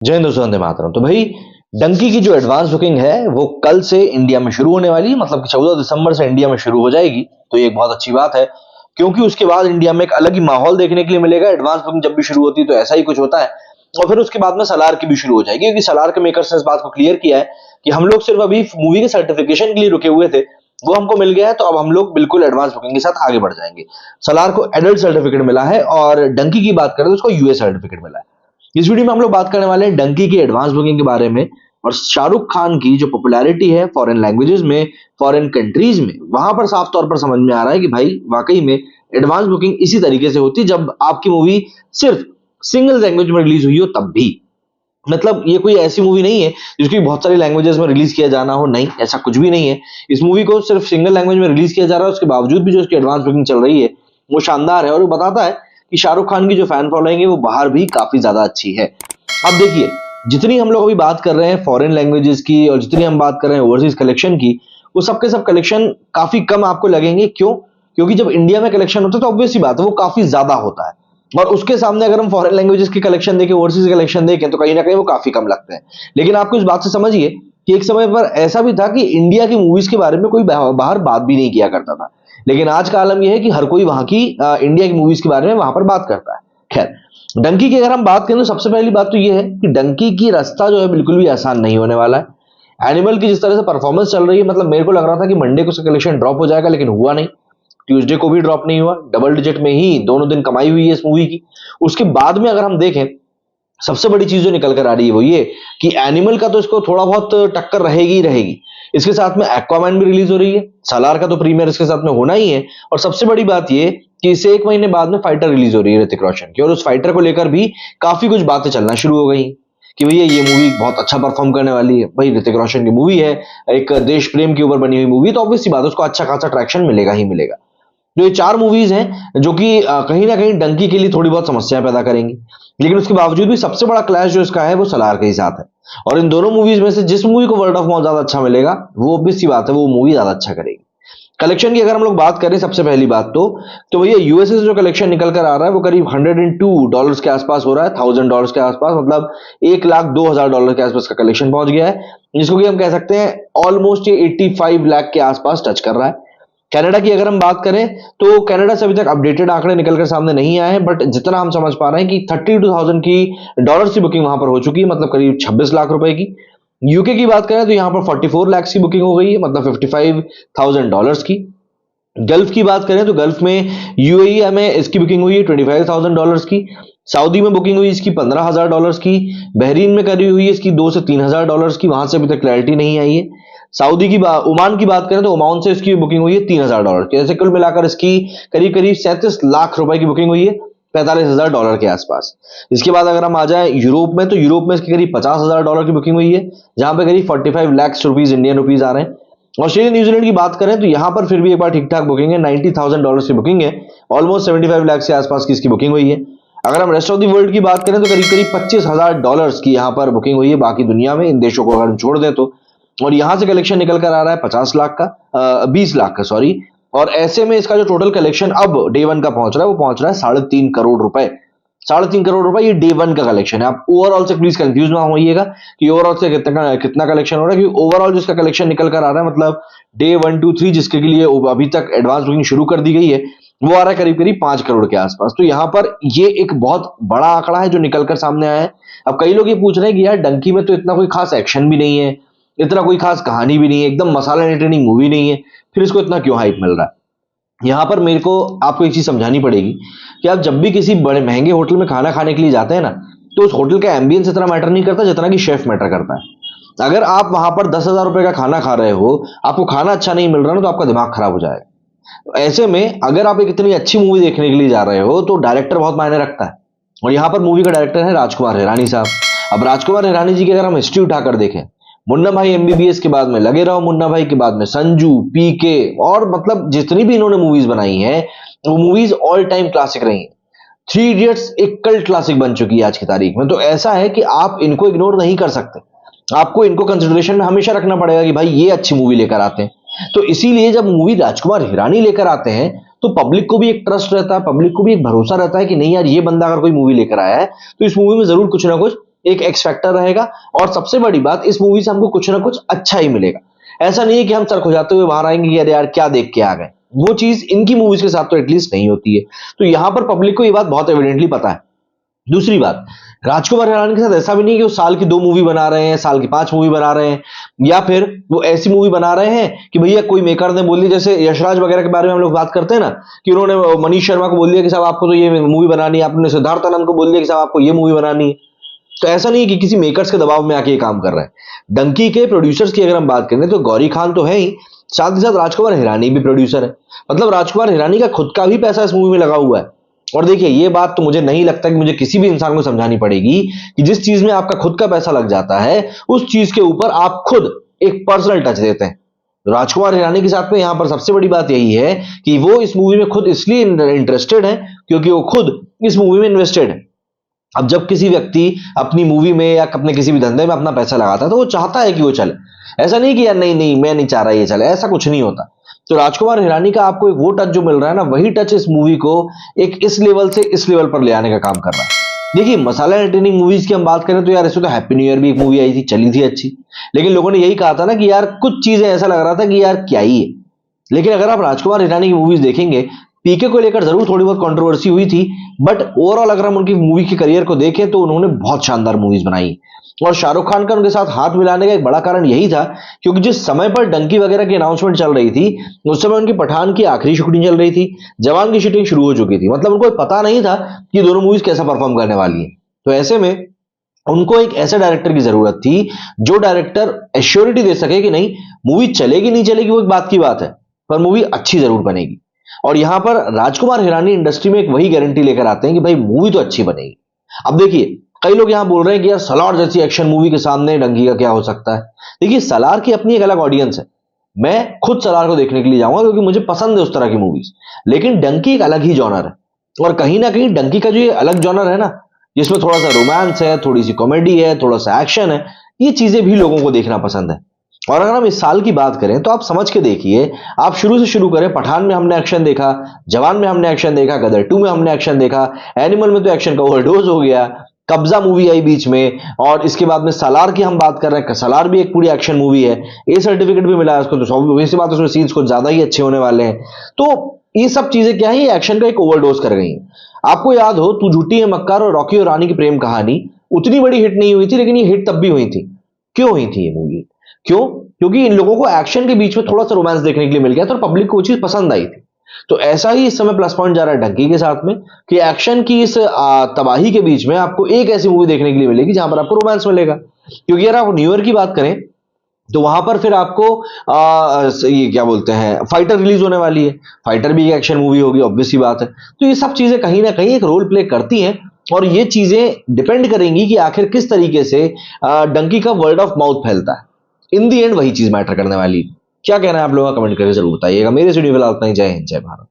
जय हिंद दोस्तों, वंदे मातरम। तो भाई, डंकी की जो एडवांस बुकिंग है वो कल से इंडिया में शुरू होने वाली है। मतलब कि 14 दिसंबर से इंडिया में शुरू हो जाएगी। तो ये एक बहुत अच्छी बात है, क्योंकि उसके बाद इंडिया में एक अलग ही माहौल देखने के लिए मिलेगा। एडवांस बुकिंग जब भी शुरू होती है तो ऐसा ही कुछ होता है। और फिर उसके बाद में सलार की भी शुरू हो जाएगी, क्योंकि सलार के मेकर्स ने इस बात को क्लियर किया है कि हम लोग सिर्फ अभी मूवी के सर्टिफिकेशन के लिए रुके हुए थे, वो हमको मिल गया है, तो अब हम लोग बिल्कुल एडवांस बुकिंग के साथ आगे बढ़ जाएंगे। सलार को एडल्ट सर्टिफिकेट मिला है, और डंकी की बात करें तो उसको यूएस सर्टिफिकेट मिला है। इस वीडियो में हम लोग बात करने वाले हैं डंकी की एडवांस बुकिंग के बारे में, और शाहरुख खान की जो पॉपुलैरिटी है फॉरेन लैंग्वेजेस में, फॉरेन कंट्रीज में, वहां पर साफ तौर पर समझ में आ रहा है कि भाई वाकई में एडवांस बुकिंग इसी तरीके से होती है जब आपकी मूवी सिर्फ सिंगल लैंग्वेज में रिलीज हुई हो तब भी। मतलब ये कोई ऐसी मूवी नहीं है जिसकी बहुत सारी लैंग्वेजेस में रिलीज किया जाना हो, नहीं, ऐसा कुछ भी नहीं है। इस मूवी को सिर्फ सिंगल लैंग्वेज में रिलीज किया जा रहा है, उसके बावजूद भी जो उसकी एडवांस बुकिंग चल रही है वो शानदार है, और वो बताता है कि शाहरुख खान की जो फैन फॉलोइंग है वो बाहर भी काफी ज्यादा अच्छी है। अब देखिए, जितनी हम लोग अभी बात कर रहे हैं फॉरेन लैंग्वेजेस की, और जितनी हम बात कर रहे हैं ओवरसीज कलेक्शन की, वो सबके सब कलेक्शन काफी कम आपको लगेंगे। क्यों? क्योंकि जब इंडिया में कलेक्शन होता है तो ऑब्वियस सी बात है वो काफी ज्यादा होता है, और उसके सामने अगर हम फॉरेन लैंग्वेजेस की कलेक्शन देखें, ओवरसीज कलेक्शन देखें, तो कहीं ना कहीं वो काफी कम लगते हैं। लेकिन आपको इस बात से समझिए कि एक समय पर ऐसा भी था कि इंडिया की मूवीज के बारे में कोई बाहर बात भी नहीं किया करता था। लेकिन आज का आलम यह है कि हर कोई वहां की इंडिया की मूवीज के बारे में वहां पर बात करता है। खैर, डंकी की अगर हम बात करें तो सबसे पहली बात तो यह है कि डंकी की रास्ता जो है बिल्कुल भी आसान नहीं होने वाला है। एनिमल की जिस तरह से परफॉर्मेंस चल रही है, मतलब मेरे को लग रहा था कि मंडे को उसका कलेक्शन ड्रॉप हो जाएगा, लेकिन हुआ नहीं। ट्यूसडे को भी ड्रॉप नहीं हुआ, डबल डिजिट में ही दोनों दिन कमाई हुई है इस मूवी की। उसके बाद में अगर हम देखें, सबसे बड़ी चीज जो निकल कर आ रही है वो ये कि एनिमल का तो इसको थोड़ा बहुत टक्कर रहेगी ही रहेगी। इसके साथ में एक्वामैन भी रिलीज हो रही है, सालार का तो प्रीमियर इसके साथ में होना ही है। और सबसे बड़ी बात ये कि इससे एक महीने बाद में फाइटर रिलीज हो रही है ऋतिक रोशन की, और उस फाइटर को लेकर भी काफी कुछ बातें चलना शुरू हो गई कि भैया ये मूवी बहुत अच्छा परफॉर्म करने वाली है। भाई ऋतिक रोशन की मूवी है, एक देश प्रेम के ऊपर बनी हुई मूवी, तो ऑब्वियस सी बात है उसको अच्छा खासा ट्रैक्शन मिलेगा ही मिलेगा। जो ये चार मूवीज हैं जो कि कहीं ना कहीं डंकी के लिए थोड़ी बहुत समस्या पैदा करेंगी, लेकिन उसके बावजूद भी सबसे बड़ा क्लैश जो इसका है वो सलार के ही साथ है। और इन दोनों मूवीज में से जिस मूवी को वर्ड ऑफ माउथ ज्यादा अच्छा मिलेगा, वो ऑब्वियस सी बात है वो मूवी ज्यादा अच्छा करेगी। कलेक्शन की अगर हम लोग बात करें, सबसे पहली बात तो भैया यूएसए से जो कलेक्शन निकल कर आ रहा है वो करीब $102 के आसपास हो रहा है, $1000 के आसपास, मतलब $1,02,000 के आसपास का कलेक्शन पहुंच गया है, जिसको कि हम कह सकते हैं ऑलमोस्ट ये 85 लाख के आसपास टच कर रहा है। कनाडा की अगर हम बात करें तो कनाडा से अभी तक अपडेटेड आंकड़े निकलकर सामने नहीं आए हैं, बट जितना हम समझ पा रहे हैं कि 32,000 की डॉलर्स की बुकिंग वहां पर हो चुकी है, मतलब करीब 26 लाख रुपए की। यूके की बात करें तो यहां पर 44 लाख की बुकिंग हो गई है, मतलब $55,000 की। गल्फ की बात करें तो गल्फ में यूएई में इसकी बुकिंग हुई है $25,000 की। सऊदी में बुकिंग हुई इसकी $15,000 की। बहरीन में करी हुई है इसकी $2 से $3,000 की, वहां से अभी तक क्लैरिटी नहीं आई है। ओमान की बात करें तो ओमान से इसकी बुकिंग हुई है $3,000 की। ऐसे कुल मिलाकर इसकी करीब करीब 37 लाख रुपए की बुकिंग हुई है, $45,000 के आसपास। इसके बाद अगर हम आ जाए यूरोप में, तो यूरोप में इसकी करीब $50,000 की बुकिंग हुई है, जहां पे करीब 45 लाख रुपीज इंडियन रुपीज आ रहे हैं। ऑस्ट्रेलिया न्यूजीलैंड की बात करें तो यहां पर फिर भी एक बार ठीक ठाक बुकिंग है, $90,000 की बुकिंग है, ऑलमोस्ट 75 लाख के आसपास की इसकी बुकिंग हुई है। अगर हम रेस्ट ऑफ द वर्ल्ड की बात करें तो करीब करीब $25,000 की यहां पर बुकिंग हुई है बाकी दुनिया में, इन देशों को अगर हम छोड़ दें तो। और यहां से कलेक्शन निकल कर आ रहा है 50 लाख का, 20 लाख का, सॉरी। और ऐसे में इसका जो टोटल कलेक्शन अब डे वन का पहुंच रहा है वो पहुंच रहा है 3.5 करोड़ रुपए। 3.5 करोड़ रुपए ये डे वन का कलेक्शन है। आप ओवरऑल से प्लीज कंफ्यूज ना होइएगा कि ओवरऑल से कितना कितना कलेक्शन हो रहा है, क्योंकि ओवरऑल जिसका कलेक्शन निकल कर आ रहा है, मतलब डे 1 2 3 जिसके लिए अभी तक एडवांस बुकिंग शुरू कर दी गई है, वो आ रहा है करीब करीब 5 करोड़ के आसपास। तो यहाँ पर ये एक बहुत बड़ा आंकड़ा है जो निकल कर सामने आया है। अब कई लोग ये पूछ रहे हैं कि यार डंकी में तो इतना कोई खास एक्शन भी नहीं है, इतना कोई खास कहानी भी नहीं है, एकदम मसाला एंटरटेनिंग मूवी नहीं है, फिर इसको इतना क्यों हाइप मिल रहा है। यहां पर मेरे को आपको एक चीज समझानी पड़ेगी कि आप जब भी किसी बड़े महंगे होटल में खाना खाने के लिए जाते हैं ना, तो उस होटल का एम्बियंस इतना मैटर नहीं करता जितना कि शेफ मैटर करता है। अगर आप वहां पर 10,000 रुपए का खाना खा रहे हो, आपको खाना अच्छा नहीं मिल रहा ना, तो आपका दिमाग खराब हो जाएगा। तो ऐसे में अगर आप एक इतनी अच्छी मूवी देखने के लिए जा रहे हो तो डायरेक्टर बहुत मायने रखता है, और यहाँ पर मूवी का डायरेक्टर है राजकुमार हिरानी साहब। अब राजकुमार हिरानी जी की अगर हम हिस्ट्री उठाकर देखें, मुन्ना भाई एमबीबीएस के बाद में लगे रहो, मुन्ना भाई के बाद में संजू, पीके, और मतलब जितनी भी इन्होंने मूवीज बनाई हैं वो मूवीज ऑल टाइम क्लासिक रही हैं। थ्री इडियट्स एक कल्ट क्लासिक बन चुकी है आज की तारीख में। तो ऐसा है कि आप इनको इग्नोर नहीं कर सकते, आपको इनको कंसिडरेशन में हमेशा रखना पड़ेगा कि भाई ये अच्छी मूवी लेकर आते हैं। तो इसीलिए जब मूवी राजकुमार हिरानी लेकर आते हैं तो पब्लिक को भी एक ट्रस्ट रहता है, पब्लिक को भी एक भरोसा रहता है कि नहीं यार, ये बंदा अगर कोई मूवी लेकर आया है तो इस मूवी में जरूर कुछ ना कुछ एक एक्स फैक्टर रहेगा, और सबसे बड़ी बात, इस मूवी से हमको कुछ ना कुछ अच्छा ही मिलेगा। ऐसा नहीं है कि हम सर खुजाते हुए बाहर आएंगे कि अरे यार क्या देख के आ गए। वो चीज इनकी मूवीज के साथ तो एटलीस्ट नहीं होती है। तो यहां पर पब्लिक को ये बात बहुत एविडेंटली पता है। दूसरी बात, राजकुमार हिरानी के साथ ऐसा भी नहीं कि वो साल की 2 मूवी बना रहे हैं, साल की 5 मूवी बना रहे हैं, या फिर वो ऐसी मूवी बना रहे हैं कि भैया कोई मेकर ने बोल दिया, जैसे यशराज वगैरह के बारे में हम लोग बात करते हैं ना, कि उन्होंने मनीष शर्मा को बोल दिया कि साहब आपको तो ये मूवी बनानी है, आपने सिद्धार्थ आनंद को बोल दिया कि साहब आपको ये मूवी बनानी है। तो ऐसा नहीं है कि किसी मेकर्स के दबाव में आके ये काम कर रहे हैं। डंकी के प्रोड्यूसर्स की अगर हम बात करें तो गौरी खान तो है ही, साथ ही साथ राजकुमार हिरानी भी प्रोड्यूसर है। मतलब राजकुमार हिरानी का खुद का भी पैसा इस मूवी में लगा हुआ है। और देखिए, ये बात तो मुझे नहीं लगता कि मुझे किसी भी इंसान को समझानी पड़ेगी कि जिस चीज में आपका खुद का पैसा लग जाता है, उस चीज के ऊपर आप खुद एक पर्सनल टच देते हैं। राजकुमार हिरानी के साथ में यहां पर सबसे बड़ी बात यही है कि वो इस मूवी में खुद इसलिए इंटरेस्टेड है क्योंकि वो खुद इस मूवी में इन्वेस्टेड है। अब जब किसी व्यक्ति अपनी मूवी में या अपने किसी भी धंधे में अपना पैसा लगाता है तो वो चाहता है कि वो चले। ऐसा नहीं कि यार नहीं नहीं मैं नहीं चाह रहा ये चले, ऐसा कुछ नहीं होता। तो राजकुमार हिरानी का आपको एक वो टच जो मिल रहा है ना, वही टच इस मूवी को एक इस लेवल से इस लेवल पर ले आने का काम कर रहा है। देखिए, मसाला एंटरटेनिंग मूवीज की हम बात करें तो यार इसमें तो हैप्पी न्यू ईयर भी एक मूवी आई थी, चली थी अच्छी, लेकिन लोगों ने यही कहा था ना कि यार कुछ चीजें ऐसा लग रहा था कि यार क्या ही है। लेकिन अगर आप राजकुमार हिरानी की मूवीज देखेंगे, पीके को लेकर जरूर थोड़ी बहुत कंट्रोवर्सी हुई थी, बट ओवरऑल अगर हम उनकी मूवी के करियर को देखें तो उन्होंने बहुत शानदार मूवीज बनाई। और शाहरुख खान का उनके साथ हाथ मिलाने का एक बड़ा कारण यही था क्योंकि जिस समय पर डंकी वगैरह की अनाउंसमेंट चल रही थी, उस समय उनकी पठान की आखिरी शूटिंग चल रही थी, जवान की शूटिंग शुरू हो चुकी थी। मतलब उनको पता नहीं था कि दोनों मूवीज कैसा परफॉर्म करने वाली है। तो ऐसे में उनको एक ऐसे डायरेक्टर की जरूरत थी जो डायरेक्टर एश्योरिटी दे सके कि नहीं, मूवी चलेगी नहीं चलेगी वो एक बात की बात है, पर मूवी अच्छी जरूर बनेगी। और यहां पर राजकुमार हिरानी इंडस्ट्री में एक वही गारंटी लेकर आते हैं कि भाई मूवी तो अच्छी बनेगी। अब देखिए, कई लोग यहां बोल रहे हैं कि यार सलार जैसी एक्शन मूवी के सामने डंकी का क्या हो सकता है। देखिए, सलार की अपनी एक अलग ऑडियंस है, मैं खुद सलार को देखने के लिए जाऊंगा क्योंकि मुझे पसंद है उस तरह की मूवीज। लेकिन डंकी एक अलग ही जॉनर है, और कहीं ना कहीं डंकी का जो ये अलग जॉनर है ना, जिसमें थोड़ा सा रोमांस है, थोड़ी सी कॉमेडी है, थोड़ा सा एक्शन है, ये चीजें भी लोगों को देखना पसंद है। और अगर हम इस साल की बात करें तो आप समझ के देखिए, आप शुरू से शुरू करें, पठान में हमने एक्शन देखा, जवान में हमने एक्शन देखा, गदर 2 में हमने एक्शन देखा, एनिमल में तो एक्शन का ओवरडोज हो गया, कब्जा मूवी आई बीच में, और इसके बाद में सलार की हम बात कर रहे हैं, सलार भी एक पूरी एक्शन मूवी है, ए सर्टिफिकेट भी मिला है उसको, तो वैसी बात उसमें सीन्स कुछ ज्यादा ही अच्छे होने वाले हैं। तो ये सब चीजें क्या है, एक्शन का एक ओवरडोज कर गई हैं। आपको याद हो, तू झूठी है मक्कार और रॉकी और रानी की प्रेम कहानी उतनी बड़ी हिट नहीं हुई थी, लेकिन ये हिट तब भी हुई थी। क्यों हुई थी ये मूवी? क्यों? क्योंकि इन लोगों को एक्शन के बीच में थोड़ा सा रोमांस देखने के लिए मिल गया था और पब्लिक को वो चीज पसंद आई थी। तो ऐसा ही इस समय प्लस पॉइंट जा रहा है डंकी के साथ में कि एक्शन की इस तबाही के बीच में आपको एक ऐसी मूवी देखने के लिए मिलेगी जहां पर आपको रोमांस मिलेगा। क्योंकि अगर आप न्यू ईयर की बात करें तो वहां पर फिर आपको ये क्या बोलते हैं, फाइटर रिलीज होने वाली है। फाइटर भी एक एक्शन मूवी होगी, ऑब्वियस सी बात है। तो ये सब चीजें कहीं ना कहीं एक रोल प्ले करती हैं, और ये चीजें डिपेंड करेंगी कि आखिर किस तरीके से डंकी का वर्ड ऑफ माउथ फैलता है। इन दी एंड वही चीज मैटर करने वाली। क्या कहना है आप लोगों का, कमेंट करके जरूर बताइएगा। मेरे स्टूडियो फिलहाल इतना ही। जय हिंद, जय भारत।